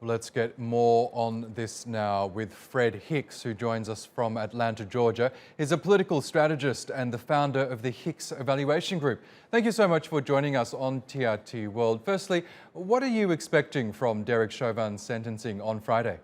Let's get more on this now with Fred Hicks, who joins us from Atlanta, Georgia. He's a political strategist and the founder of the Hicks Evaluation Group. Thank you so much for joining us on TRT World. Firstly, what are you expecting from Derek Chauvin's sentencing on Friday?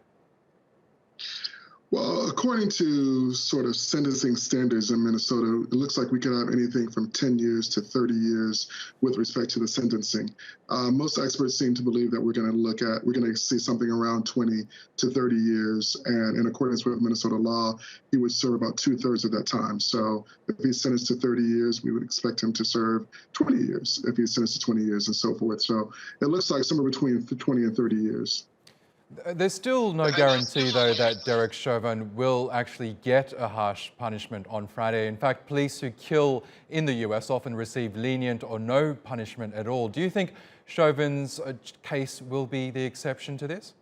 Well, according to sort of sentencing standards in Minnesota, it looks like we could have anything from 10 years to 30 years with respect to the sentencing. Most experts seem to believe that we're going to see something around 20 to 30 years. And in accordance with Minnesota law, he would serve about 2/3 of that time. So if he's sentenced to 30 years, we would expect him to serve 20 years if he's sentenced to 20 years and so forth. So it looks like somewhere between 20 and 30 years. There's still no guarantee, though, that Derek Chauvin will actually get a harsh punishment on Friday. In fact, police who kill in the US often receive lenient or no punishment at all. Do you think Chauvin's case will be the exception to this?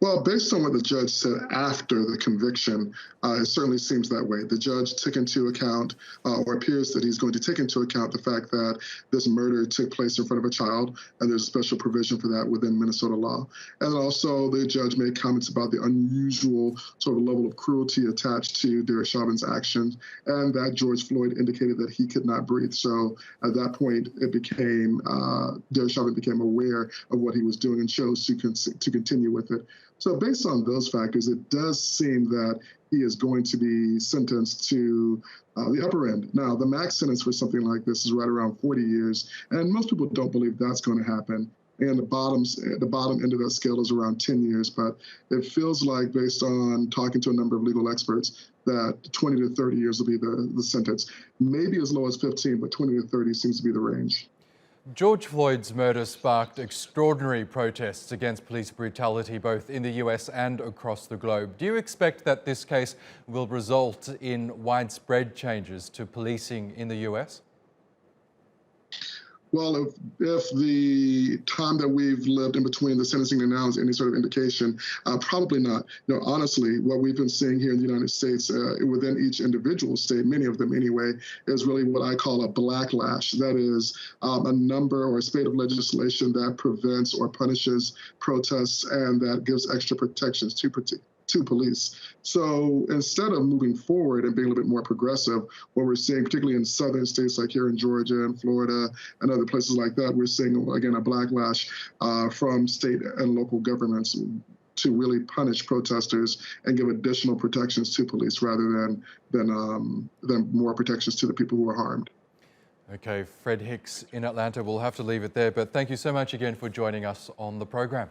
Well, based on what the judge said after the conviction, it certainly seems that way. The judge took into account, or appears that he's going to take into account the fact that this murder took place in front of a child, and there's a special provision for that within Minnesota law. And also the judge made comments about the unusual sort of level of cruelty attached to Derek Chauvin's actions, and that George Floyd indicated that he could not breathe. So at that point, it became, Derek Chauvin became aware of what he was doing and chose to continue with it. So based on those factors, it does seem that he is going to be sentenced to the upper end. Now, the max sentence for something like this is right around 40 years, and most people don't believe that's going to happen. And the bottom end of that scale is around 10 years, but it feels like, based on talking to a number of legal experts, that 20 to 30 years will be the sentence. Maybe as low as 15, but 20 to 30 seems to be the range. George Floyd's murder sparked extraordinary protests against police brutality both in the US and across the globe. Do you expect that this case will result in widespread changes to policing in the US? Well, if the time that we've lived in between the sentencing and now is any sort of indication, probably not. No, honestly, what we've been seeing here in the United States, within each individual state, many of them anyway, is really what I call a backlash. That is a number or a spate of legislation that prevents or punishes protests and that gives extra protections to police. So instead of moving forward and being a little bit more progressive, what we're seeing, particularly in southern states like here in Georgia and Florida and other places like that, we're seeing, again, a backlash from state and local governments to really punish protesters and give additional protections to police rather than more protections to the people who are harmed. Okay, Fred Hicks in Atlanta. We'll have to leave it there, but thank you so much again for joining us on the program.